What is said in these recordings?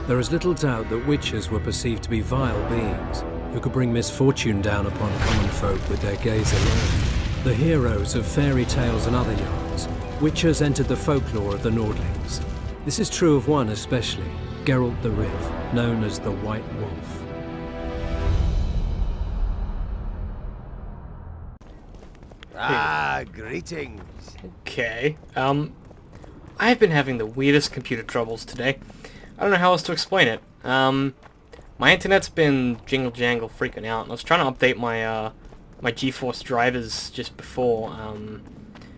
There is little doubt that witches were perceived to be vile beings who could bring misfortune down upon common folk with their gaze alone. The heroes of fairy tales and other yarns, witches entered the folklore of the Nordlings. This is true of one especially, Geralt the Riv, known as the White Wolf. Ah, greetings. Okay, I've been having the weirdest computer troubles today. I don't know how else to explain it. My internet's been jingle-jangle freaking out, and I was trying to update my, my GeForce drivers just before,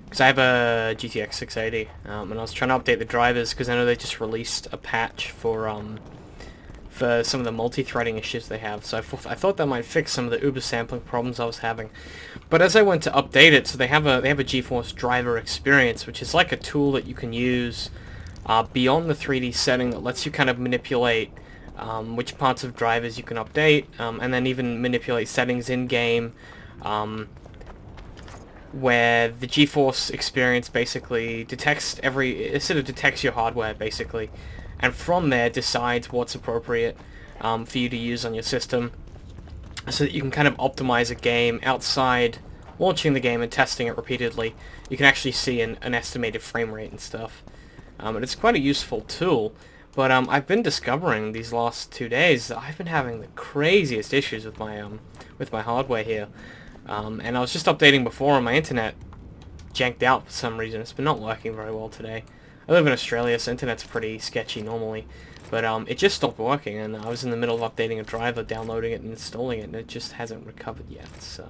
because I have a GTX 680, and I was trying to update the drivers because I know they just released a patch for some of the multi-threading issues they have, so I thought that might fix some of the uber sampling problems I was having. But as I went to update it, so they have a GeForce driver experience, which is like a tool that you can use beyond the 3D setting that lets you kind of manipulate which parts of drivers you can update, and then even manipulate settings in-game, where the GeForce experience basically detects it sort of detects your hardware, basically, and from there decides what's appropriate for you to use on your system, so that you can kind of optimize a game outside launching the game and testing it repeatedly. You can actually see an estimated frame rate and stuff. And it's quite a useful tool, but I've been discovering these last 2 days that I've been having the craziest issues with my hardware here. And I was just updating before and my internet janked out for some reason. It's been not working very well today. I live in Australia, so internet's pretty sketchy normally, but it just stopped working, and I was in the middle of updating a driver, downloading it and installing it, and it just hasn't recovered yet. So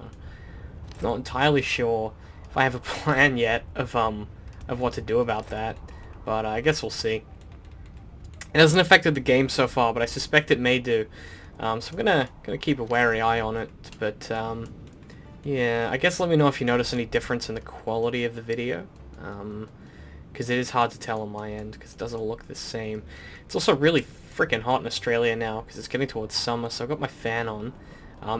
not entirely sure if I have a plan yet of what to do about that. But I guess we'll see. It hasn't affected the game so far, but I suspect it may do. So I'm gonna keep a wary eye on it. But yeah, I guess let me know if you notice any difference in the quality of the video, because it is hard to tell on my end because it doesn't look the same. It's also really freaking hot in Australia now because it's getting towards summer, so I've got my fan on.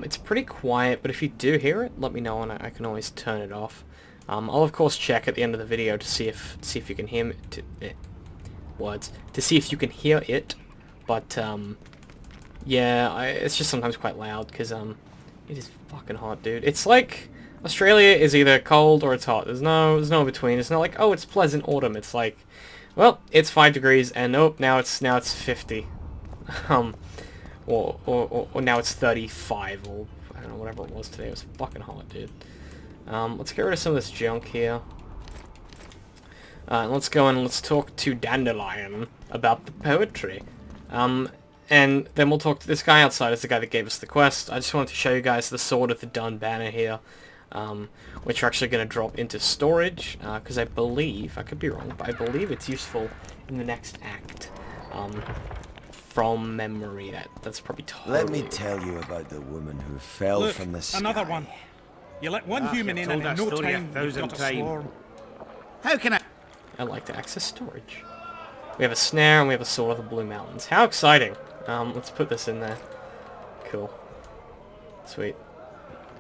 It's pretty quiet, but if you do hear it, let me know and I can always turn it off. I'll of course check at the end of the video to see if you can hear to see if you can hear it, but yeah, it's just sometimes quite loud because it is fucking hot, dude. It's like Australia is either cold or it's hot. There's no between. It's not like, oh, it's pleasant autumn. It's like, well, it's 5 degrees and nope, now it's 50, or now it's 35, or I don't know, whatever it was today. It was fucking hot, dude. Let's get rid of some of this junk here. Let's go and let's talk to Dandelion about the poetry. And then we'll talk to this guy outside, as the guy that gave us the quest. I just wanted to show you guys the Sword of the Dun banner here, which we're actually going to drop into storage, because I believe, I could be wrong, but I believe it's useful in the next act. From memory, that's probably totally... Let me tell you about the woman who fell from the sky. Another one. You let one human in and in no time you've got a swarm. How can I like to access storage. We have a snare and we have a Sword of the Blue Mountains. How exciting. Let's put this in there. Cool. Sweet.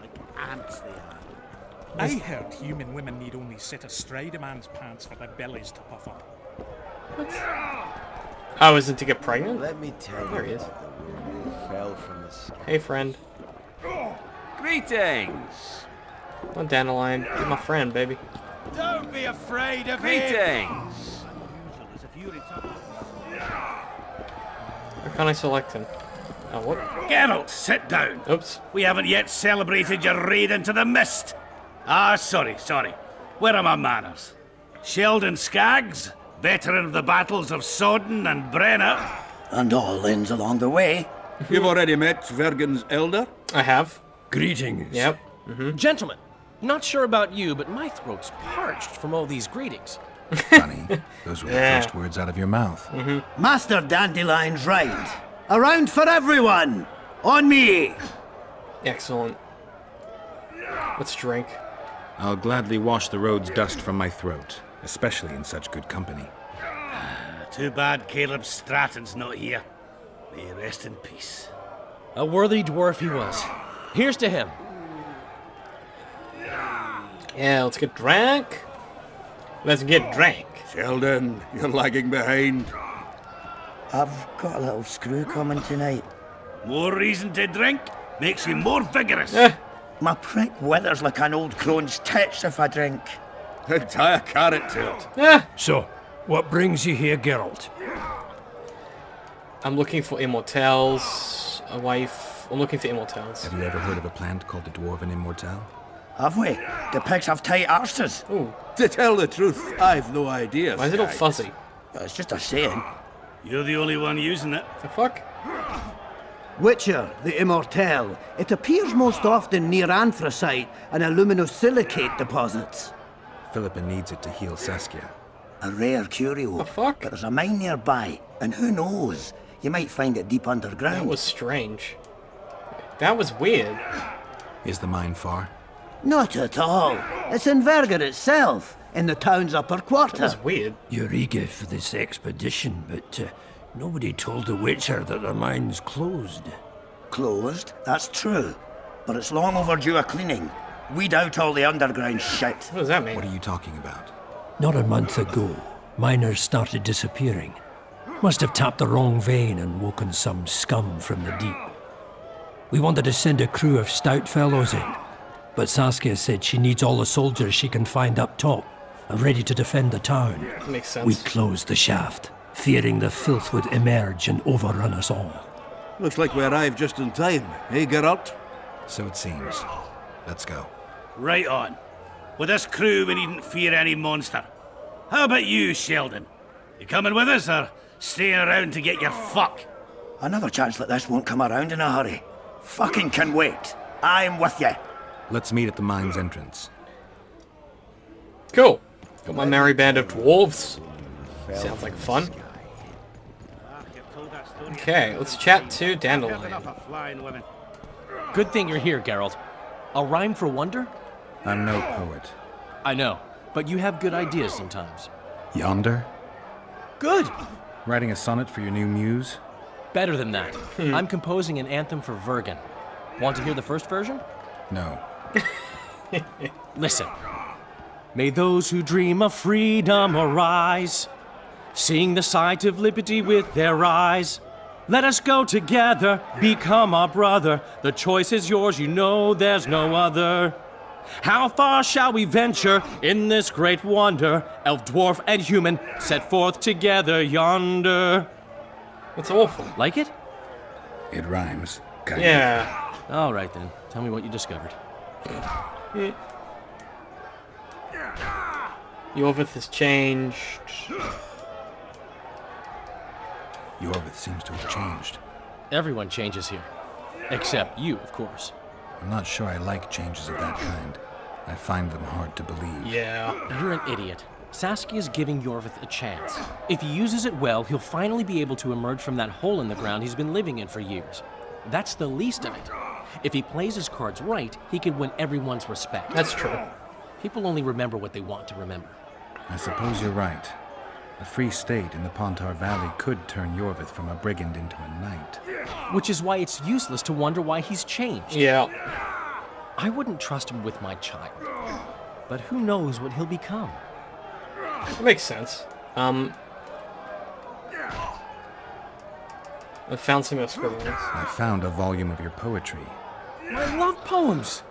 Like ants they are. I heard human women need only sit astride a man's pants for their bellies to puff up. What? Oh, is it to get pregnant? Let me tell you there he is. about the woman who fell from the sky. Hey, friend. Greetings! Oh, Dandelion. You're my friend, baby. Don't be afraid of Greetings! How can I select him? Oh, what? Geralt, sit down. Oops. We haven't yet celebrated your raid into the mist. Ah, sorry. Where are my manners? Sheldon Skaggs, veteran of the battles of Soden and Brenner. And all inns along the way. You've already met Vergen's elder? I have. Greetings. Yep. Gentlemen, not sure about you, but my throat's parched from all these greetings. Funny. Those were the first words out of your mouth. Master Dandelion's right. Around for everyone! On me! Excellent. Let's drink. I'll gladly wash the road's dust from my throat, especially in such good company. Too bad Caleb Stratton's not here. May he rest in peace. A worthy dwarf he was. Here's to him. Yeah, let's get drank. Let's get drank. Sheldon, you're lagging behind. I've got a little screw coming tonight. More reason to drink makes you more vigorous. My prick withers like an old crone's tits if I drink. Tie a carrot to it. So, what brings you here, Geralt? I'm looking for immortals, a wife. I'm looking for immortals. Have you ever heard of a plant called the Dwarven Immortelle? Have we? The pigs have tight arses. Ooh, To tell the truth, I've no idea. why is it all Skag. fuzzy? It's just a saying. You're the only one using it. The fuck? Witcher, the Immortelle. It appears most often near anthracite and aluminosilicate deposits. Philippa needs it to heal Saskia. A rare curio. The fuck? But there's a mine nearby, and who knows? You might find it deep underground. That was strange. That was weird. Is the mine far? Not at all. It's in Verger itself, in the town's upper That quarter. was weird. You're eager for this expedition, but nobody told the Witcher that the mine's closed. Closed, that's true. But it's long overdue a cleaning. Weed out all the underground shit. What does that mean? What are you talking about? Not a month ago, miners started disappearing. Must have tapped the wrong vein and woken some scum from the deep. We wanted to send a crew of stout fellows in, but Saskia said she needs all the soldiers she can find up top and ready to defend the town. That makes sense. We closed the shaft, fearing the filth would emerge and overrun us all. Looks like we arrived just in time, eh, Geralt? So it seems. Let's go. Right on. With this crew, we needn't fear any monster. How about you, Sheldon? You coming with us, or staying around to get your fuck? Another chance like this won't come around in a hurry. Fucking can wait. I'm with you. Let's meet at the mine's entrance. Cool. Got my merry band of dwarves. Sounds like fun. Okay, let's chat to Dandelion. Good thing you're here, Geralt. A rhyme for wonder? I'm no poet. I know, but you have good ideas sometimes. Yonder? Good! Writing a sonnet for your new muse? Better than that. I'm composing an anthem for Vergen. Want to hear the first version? No. Listen. May those who dream of freedom arise, seeing the sight of liberty with their eyes. Let us go together, become our brother. The choice is yours, you know there's no other. How far shall we venture in this great wonder? Elf, dwarf, and human set forth together yonder. That's awful. Like it? It rhymes. Kind of. Yeah. All right then. Tell me what you discovered. Yorvith has changed. Yorvith seems to have changed. Everyone changes here. Except you, of course. I'm not sure I like changes of that kind. I find them hard to believe. Yeah. You're an idiot. Saskia's giving Yorvith a chance. If he uses it well, he'll finally be able to emerge from that hole in the ground he's been living in for years. That's the least of it. If he plays his cards right, he can win everyone's respect. That's true. People only remember what they want to remember. I suppose you're right. A free state in the Pontar Valley could turn Yorvith from a brigand into a knight. Which is why it's useless to wonder why he's changed. Yeah. I wouldn't trust him with my child. But who knows what he'll become? That makes sense. I found some of your scribblings. I found a volume of your poetry. I love poems.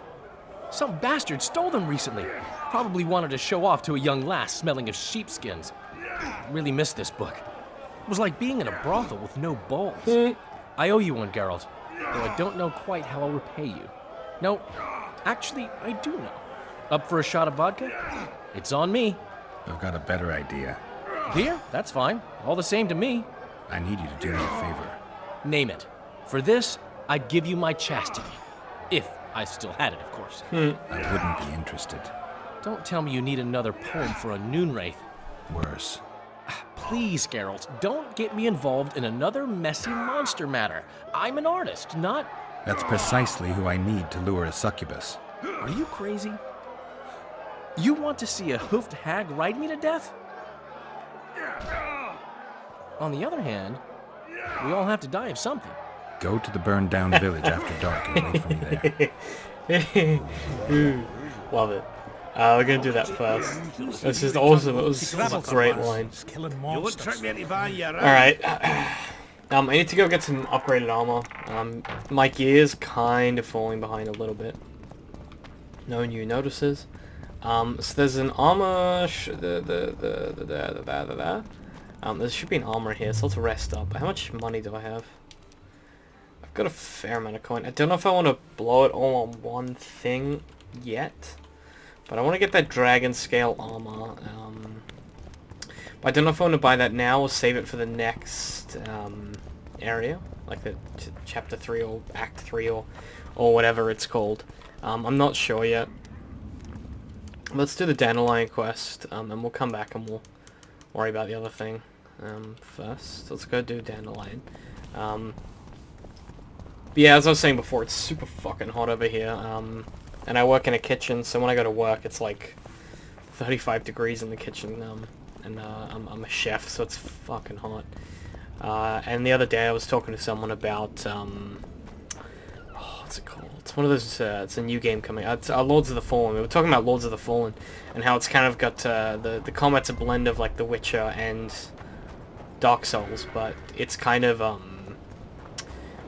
Some bastard stole them recently. Probably wanted to show off to a young lass smelling of sheepskins. Really missed this book. It was like being in a brothel with no balls. I owe you one, Geralt, though I don't know quite how I'll repay you. No, actually, I do know. Up for a shot of vodka? It's on me. I've got a better idea. Beer? That's fine. All the same to me. I need you to do me a favor. Name it. For this, I'd give you my chastity. If I still had it, of course. I wouldn't be interested. Don't tell me you need another poem for a Noonwraith. Worse. Please, Geralt, don't get me involved in another messy monster matter. I'm an artist, not... That's precisely who I need to lure a succubus. Are you crazy? You want to see a hoofed hag ride me to death? On the other hand, we all have to die of something. Go to the burned down village after dark and wait for me there. Love it. We're gonna do that first. This is awesome. It was a great line. Killing You won't monsters. trick me into buying you around. Alright. I need to go get some upgraded armor. My gear's kind of falling behind a little bit. No new notices. So there's an armor... there should be an armor here, so let's rest up. How much money do I have? I've got a fair amount of coin. I don't know if I want to blow it all on one thing yet. But I want to get that dragon scale armor. But I don't know if I want to buy that now or save it for the next area. Like the chapter 3 or act 3 or whatever it's called. I'm not sure yet. Let's do the Dandelion quest, and we'll come back and we'll worry about the other thing first. Let's go do Dandelion. But yeah, as I was saying before, it's super fucking hot over here. And I work in a kitchen, so when I go to work, it's like 35 degrees in the kitchen. And I'm a chef, so it's fucking hot. And the other day I was talking to someone about what's it called? It's one of those. It's a new game coming out. It's Lords of the Fallen. We were talking about Lords of the Fallen and how it's kind of got the combat's a blend of like The Witcher and Dark Souls, but it's kind of I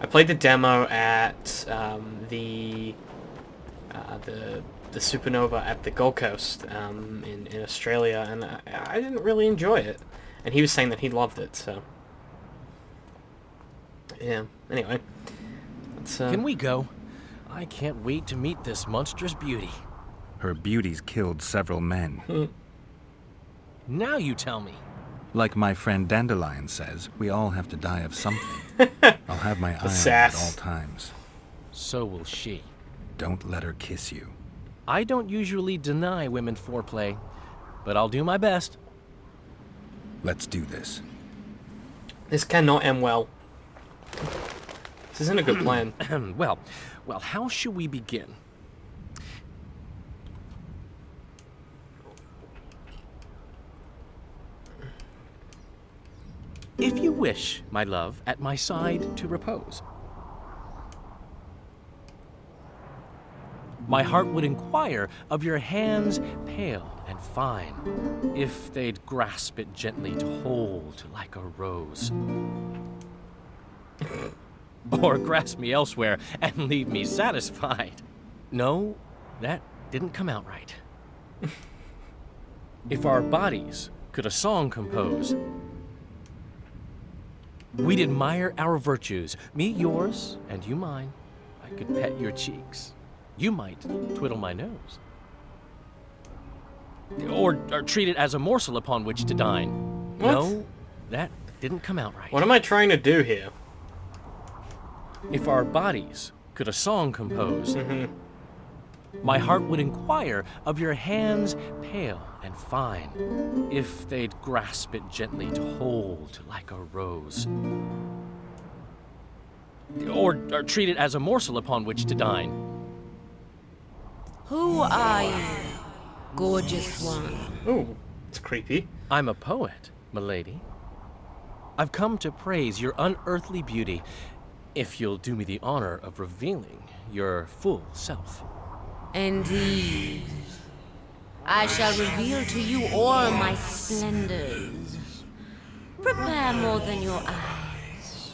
played the demo at the Supernova at the Gold Coast in Australia, and I didn't really enjoy it. And he was saying that he loved it, so yeah. Anyway, let's, Can we go? I can't wait to meet this monstrous beauty. Her beauty's killed several men. Now you tell me. Like my friend Dandelion says, we all have to die of something. I'll have my eye on her at all times. So will she. Don't let her kiss you. I don't usually deny women foreplay, but I'll do my best. Let's do this. This cannot end well. This isn't a good plan. Well, how should we begin? If you wish, my love, at my side to repose, my heart would inquire of your hands pale and fine, if they'd grasp it gently to hold like a rose. Or grasp me elsewhere and leave me satisfied. No, that didn't come out right. If our bodies could a song compose, we'd admire our virtues, me yours and you mine. I could pet your cheeks. You might twiddle my nose. Or treat it as a morsel upon which to dine. What? No, that didn't come out right. What am I trying to do here? If our bodies could a song compose, my heart would inquire of your hands pale and fine, if they'd grasp it gently to hold like a rose. Or treat it as a morsel upon which to dine. Who are you, gorgeous one? Ooh, it's creepy. I'm a poet, milady. I've come to praise your unearthly beauty, if you'll do me the honor of revealing your full self. Indeed. I shall reveal to you all my splendors. Prepare more than your eyes.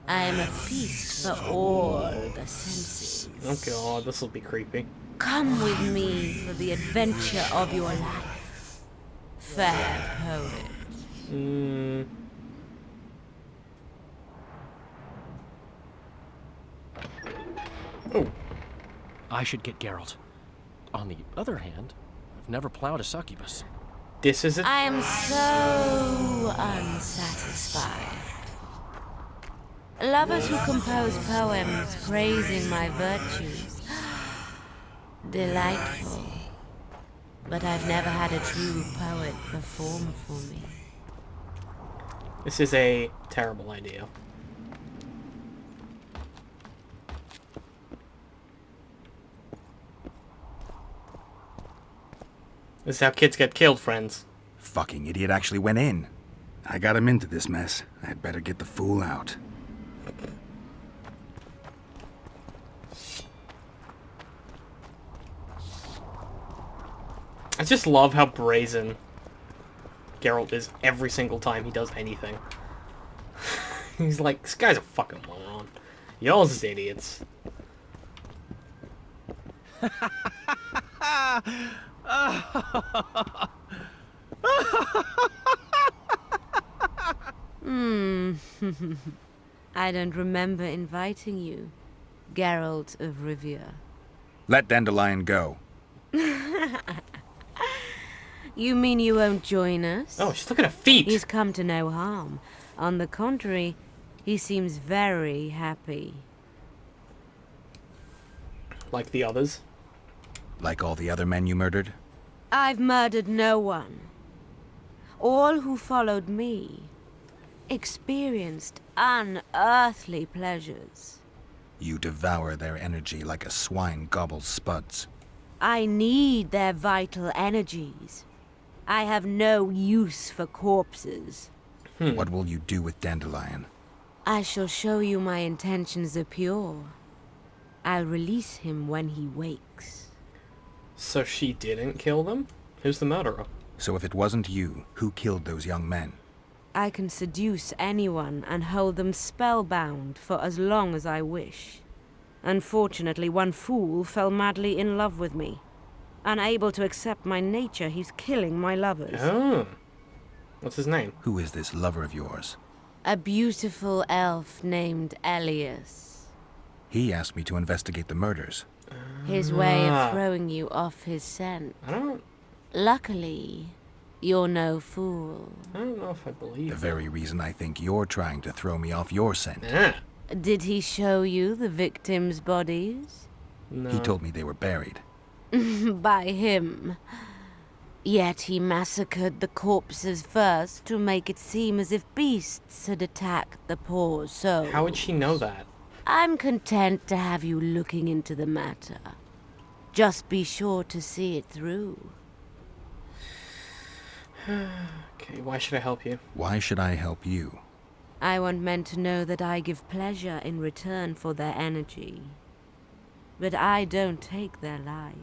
I am a feast for all the senses. Oh god, this will be creepy. Come with me for the adventure of your life, fair poet. Oh. I should get Geralt. On the other hand, I've never plowed a succubus. This is it? I am so unsatisfied. Lovers who compose poems praising my virtues. Delightful. But I've never had a true poet perform for me. This is a terrible idea. This is how kids get killed, friends. Fucking idiot actually went in. I got him into this mess. I'd better get the fool out. I just love how brazen Geralt is every single time he does anything. He's like, this guy's a fucking moron. Y'all's idiots. I don't remember inviting you, Geralt of Rivia. Let Dandelion go. You mean you won't join us? Oh, she's looking at feet. He's come to no harm. On the contrary, he seems very happy. Like the others? Like all the other men you murdered? I've murdered no one. All who followed me experienced unearthly pleasures. You devour their energy like a swine gobbles spuds. I need their vital energies. I have no use for corpses. What will you do with Dandelion? I shall show you my intentions are pure. I'll release him when he wakes. So she didn't kill them? Who's the murderer? So if it wasn't you, who killed those young men? I can seduce anyone and hold them spellbound for as long as I wish. Unfortunately, one fool fell madly in love with me. Unable to accept my nature, he's killing my lovers. Oh. What's his name? Who is this lover of yours? A beautiful elf named Elias. He asked me to investigate the murders. His way of throwing you off his scent. Luckily, you're no fool. I don't know if I believe The very reason I think you're trying to throw me off your scent. Did he show you the victims' bodies? No. He told me they were buried. By him. Yet he massacred the corpses first to make it seem as if beasts had attacked the poor souls. How would she know that? I'm content to have you looking into the matter. Just be sure to see it through. Okay, why should I help you? Why should I help you? I want men to know that I give pleasure in return for their energy. But I don't take their lives.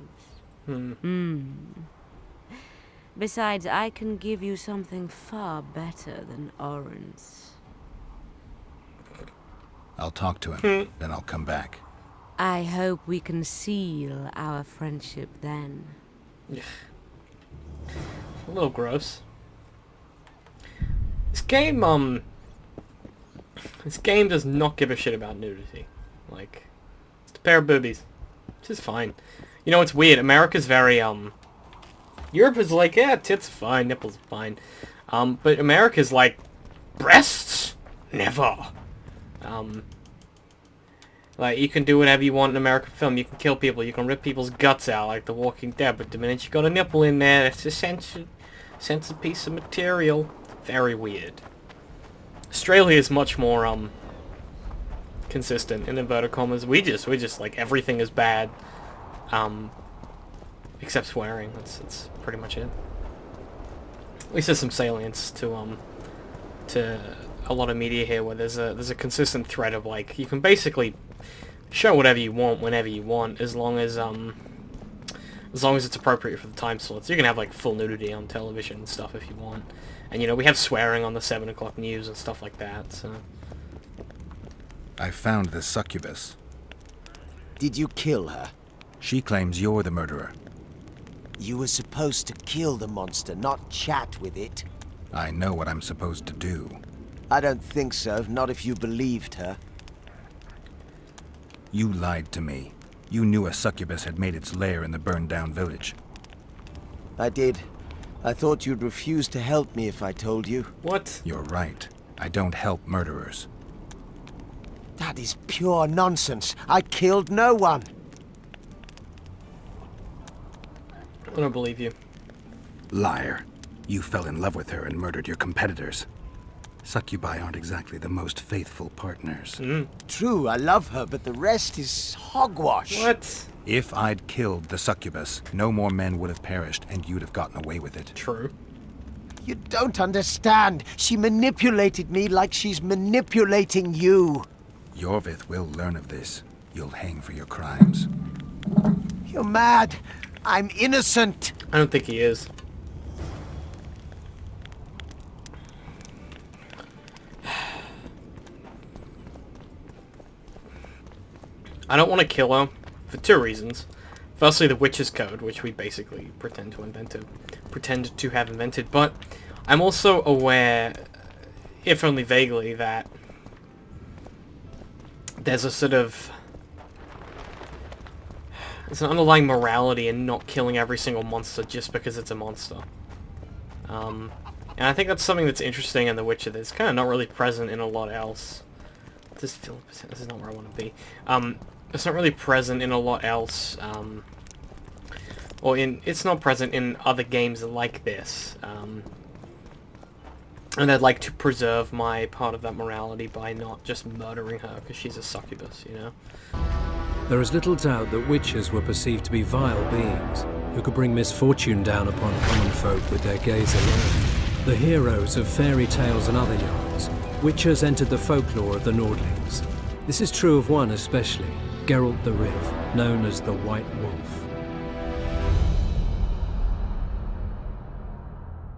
Besides, I can give you something far better than Oren's. I'll talk to him, then I'll come back. I hope we can seal our friendship then. A little gross. This game does not give a shit about nudity. Like, it's a pair of boobies. Which is fine. You know, it's weird. America's very, Europe is like, yeah, tits are fine, nipples are fine. But America's like, breasts? Never. Like, you can do whatever you want in American film. You can kill people, you can rip people's guts out like The Walking Dead, but the minute you got a nipple in there, it's a sensitive piece of material. Very weird. Australia is much more, consistent, in inverted commas. We just like, everything is bad, except swearing. That's pretty much it. At least there's some salience to a lot of media here, where there's a consistent thread of, like, you can basically show whatever you want whenever you want, as long as it's appropriate for the time slots. You can have, like, full nudity on television and stuff if you want. And, you know, we have swearing on the 7 o'clock news and stuff like that, so... I found the Succubus. Did you kill her? She claims you're the murderer. You were supposed to kill the monster, not chat with it. I know what I'm supposed to do. I don't think so, not if you believed her. You lied to me. You knew a succubus had made its lair in the burned-down village. I did. I thought you'd refuse to help me if I told you. What? You're right. I don't help murderers. That is pure nonsense. I killed no one. I don't believe you. Liar. You fell in love with her and murdered your competitors. Succubi aren't exactly the most faithful partners. True, I love her, but the rest is hogwash. What? If I'd killed the succubus, no more men would have perished, and you'd have gotten away with it. True. You don't understand. She manipulated me like she's manipulating you. Yorvith will learn of this. You'll hang for your crimes. You're mad. I'm innocent. I don't think he is. I don't want to kill her for two reasons. Firstly, the witch's code, which we basically pretend to have invented, but I'm also aware, if only vaguely, that there's a sort of... there's an underlying morality in not killing every single monster just because it's a monster. And I think that's something that's interesting in The Witcher that's kind of not really present in a lot else. This is not where I want to be. It's not really present in a lot else, or it's not present in other games like this. And I'd like to preserve my part of that morality by not just murdering her because she's a succubus, you know? There is little doubt that witches were perceived to be vile beings who could bring misfortune down upon common folk with their gaze alone. The heroes of fairy tales and other yarns, witches entered the folklore of the Nordlings. This is true of one especially, Geralt the Riv, known as the White Wolf.